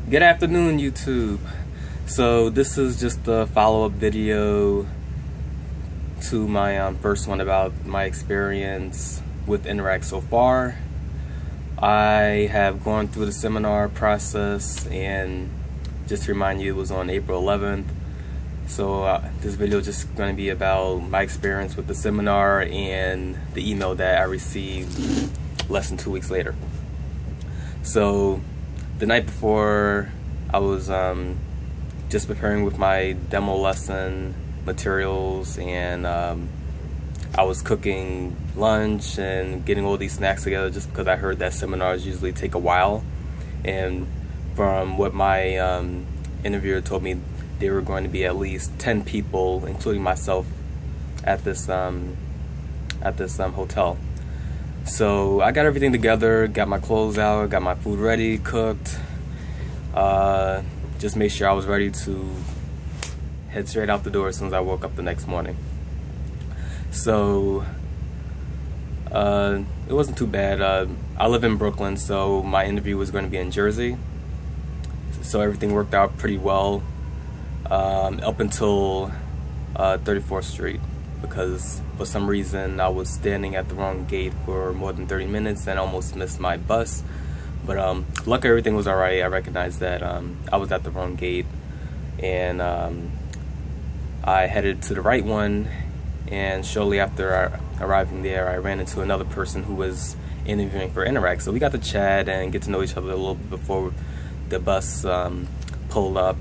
Good afternoon, YouTube. So this is just a follow-up video to my first one about my experience with Interac so far. I have gone through the seminar process, and just to remind you, it was on April 11th. So this video is just going to be about my experience with the seminar and the email that I received less than 2 weeks later. So the night before, I was just preparing with my demo lesson materials, and I was cooking lunch and getting all these snacks together just because I heard that seminars usually take a while. And from what my interviewer told me, there were going to be at least 10 people, including myself, at this hotel. So I got everything together, got my clothes out, got my food ready, cooked, just made sure I was ready to head straight out the door as soon as I woke up the next morning. So it wasn't too bad. I live in Brooklyn, so my interview was going to be in Jersey. So everything worked out pretty well up until 34th Street. Because for some reason I was standing at the wrong gate for more than 30 minutes and almost missed my bus. But luckily everything was alright. I recognized that I was at the wrong gate, and I headed to the right one, and shortly after arriving there, I ran into another person who was interviewing for Interac. So we got to chat and get to know each other a little bit before the bus pulled up.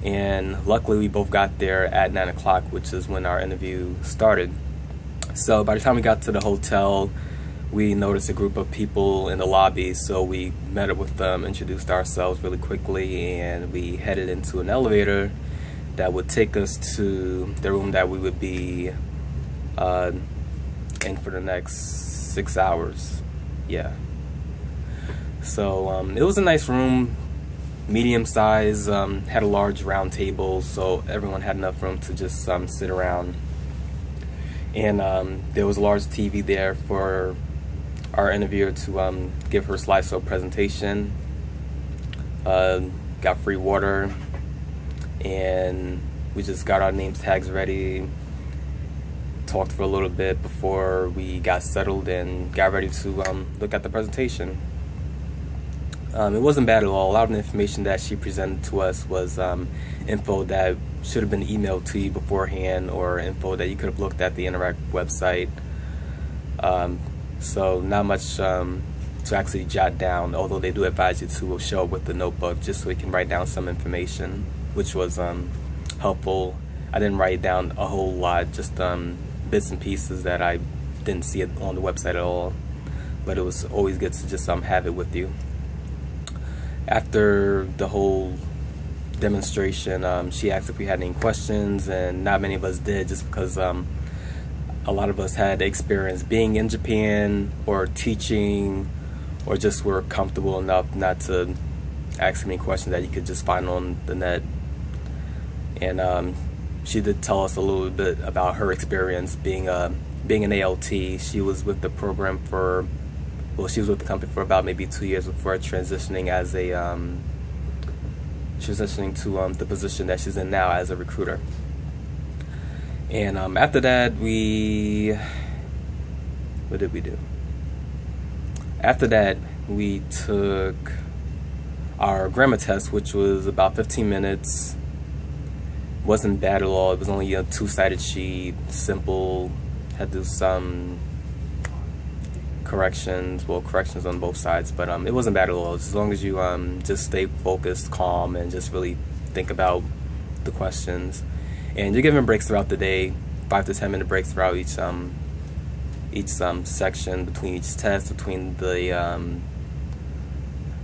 And luckily we both got there at 9 o'clock, which is when our interview started. So by the time we got to the hotel, we noticed a group of people in the lobby, so we met up with them, introduced ourselves really quickly, and we headed into an elevator that would take us to the room that we would be in for the next 6 hours. Yeah. So it was a nice room. Medium size, had a large round table, so everyone had enough room to just sit around. And there was a large TV there for our interviewer to give her slideshow presentation. Got free water, and we just got our name tags ready, talked for a little bit before we got settled and got ready to look at the presentation. It wasn't bad at all. A lot of the information that she presented to us was info that should have been emailed to you beforehand, or info that you could have looked at the Interac website. So not much to actually jot down, although they do advise you to show up with the notebook just so you can write down some information, which was helpful. I didn't write down a whole lot, just bits and pieces that I didn't see it on the website at all, but it was always good to just have it with you. After the whole demonstration, she asked if we had any questions, and not many of us did, just because a lot of us had experience being in Japan or teaching, or just were comfortable enough not to ask any questions that you could just find on the net. And she did tell us a little bit about her experience being an ALT. She was with the program for, well, she was with the company for about maybe 2 years before transitioning as a to the position that she's in now as a recruiter. And after that, what did we do? After that, we took our grammar test, which was about 15 minutes. Wasn't bad at all. It was only a two-sided sheet, simple. Had to do some corrections on both sides, but it wasn't bad at all. As long as you just stay focused, calm, and just really think about the questions. And you're given breaks throughout the day, 5 to 10 minute breaks throughout each section, between each test, between the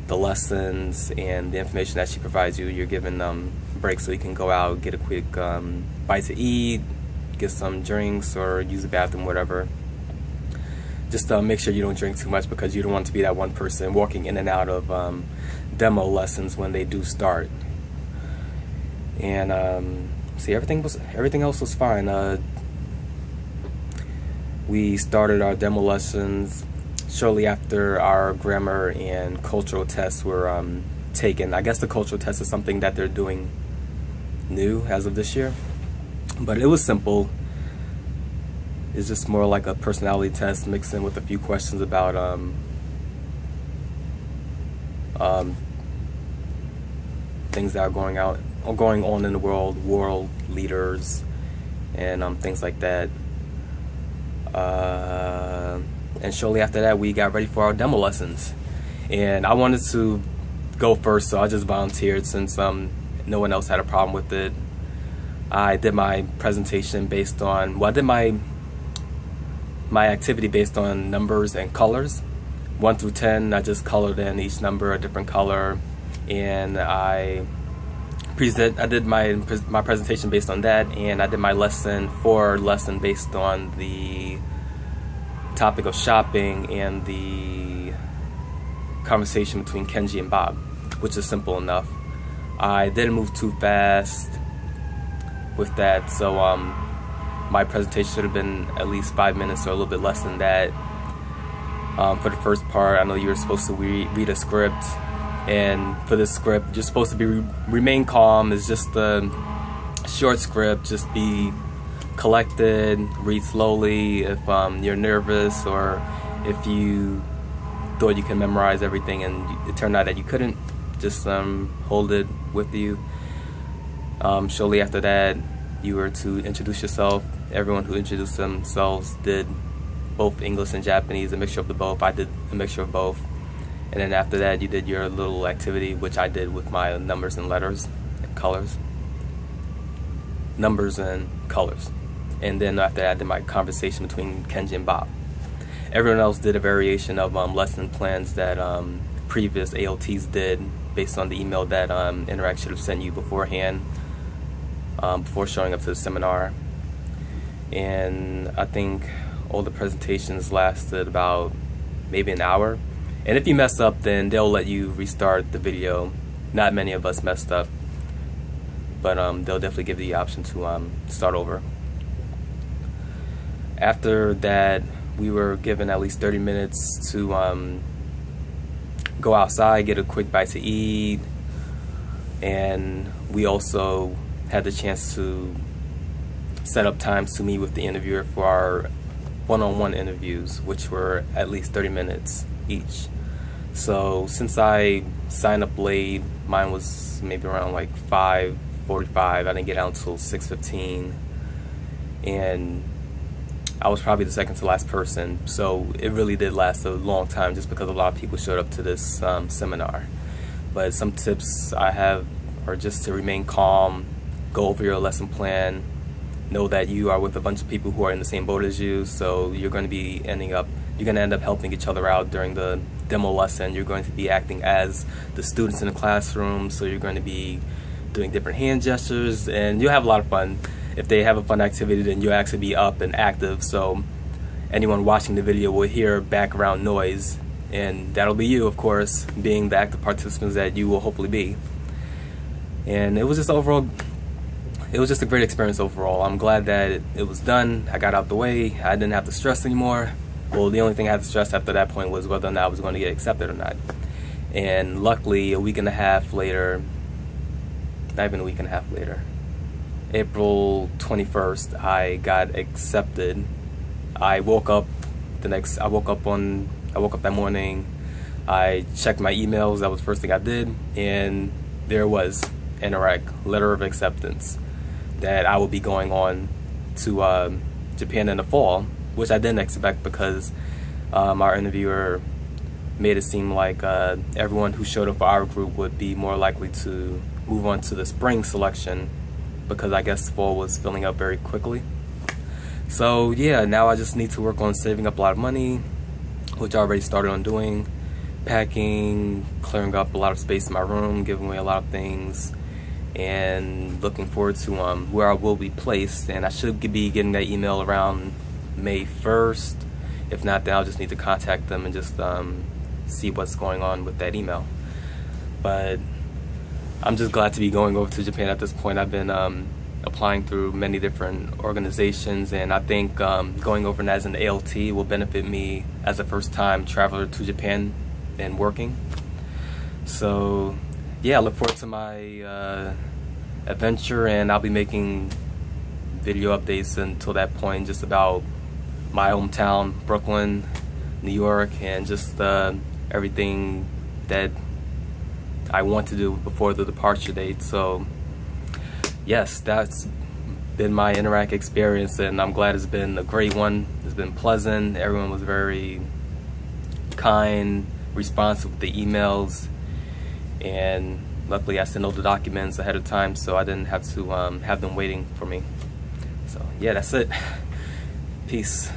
lessons and the information that she provides you. You're given breaks so you can go out, get a quick bite to eat, get some drinks, or use the bathroom, whatever. Just make sure you don't drink too much, because you don't want to be that one person walking in and out of demo lessons when they do start. And see, everything else was fine. We started our demo lessons shortly after our grammar and cultural tests were taken. I guess the cultural test is something that they're doing new as of this year, but it was simple. It's just more like a personality test mixed in with a few questions about things that are going on in the world leaders, and things like that. And shortly after that, we got ready for our demo lessons. And I wanted to go first, so I just volunteered since no one else had a problem with it. I did my presentation based on, well, I did my activity based on numbers and colors. 1 through 10, I just colored in each number a different color, and I did my presentation based on that, and I did my lesson based on the topic of shopping and the conversation between Kenji and Bob, which is simple enough. I didn't move too fast with that, so my presentation should have been at least 5 minutes or a little bit less than that. For the first part, I know you were supposed to read a script, and for this script, you're supposed to remain calm. It's just a short script. Just be collected, read slowly. If you're nervous or if you thought you can memorize everything and it turned out that you couldn't, just hold it with you. Shortly after that, you were to introduce yourself. Everyone who introduced themselves did both English and Japanese, a mixture of the both. I did a mixture of both. And then after that, you did your little activity, which I did with my numbers and letters and colors. Numbers and colors. And then after that, I did my conversation between Kenji and Bob. Everyone else did a variation of lesson plans that previous ALTs did based on the email that Interac should have sent you beforehand, before showing up to the seminar. And I think all the presentations lasted about maybe an hour. And if you mess up, then they'll let you restart the video. Not many of us messed up, but they'll definitely give you the option to start over. After that, we were given at least 30 minutes to go outside, get a quick bite to eat, and we also had the chance to set up times to meet with the interviewer for our one-on-one interviews, which were at least 30 minutes each. So since I signed up late, mine was maybe around like 5:45. I didn't get out until 6:15, and I was probably the second to last person. So it really did last a long time, just because a lot of people showed up to this seminar. But some tips I have are just to remain calm, go over your lesson plan, know that you are with a bunch of people who are in the same boat as you, so you're going to end up helping each other out during the demo lesson. You're going to be acting as the students in the classroom, so you're going to be doing different hand gestures, and you'll have a lot of fun. If they have a fun activity, then you'll actually be up and active, so anyone watching the video will hear background noise, and that'll be you, of course, being the active participants that you will hopefully be. And it was just a great experience overall. I'm glad that it was done. I got out the way. I didn't have to stress anymore. Well, the only thing I had to stress after that point was whether or not I was going to get accepted or not. And luckily, a week and a half later, not even a week and a half later, April 21st, I got accepted. I woke up that morning. I checked my emails. That was the first thing I did, and there was Interac letter of acceptance that I will be going on to Japan in the fall, which I didn't expect, because our interviewer made it seem like everyone who showed up for our group would be more likely to move on to the spring selection, because I guess fall was filling up very quickly. So yeah, now I just need to work on saving up a lot of money, which I already started on doing, packing, clearing up a lot of space in my room, giving away a lot of things, and looking forward to where I will be placed. And I should be getting that email around May 1st. If not, then I'll just need to contact them and just see what's going on with that email. But I'm just glad to be going over to Japan at this point. I've been applying through many different organizations, and I think going over as an ALT will benefit me as a first-time traveler to Japan and working. So yeah, I look forward to my adventure, and I'll be making video updates until that point, just about my hometown, Brooklyn, New York, and just everything that I want to do before the departure date. So yes, that's been my Interac experience, and I'm glad it's been a great one. It's been pleasant. Everyone was very kind, responsive with the emails, and luckily I sent all the documents ahead of time, so I didn't have to have them waiting for me. So yeah, that's it. Peace.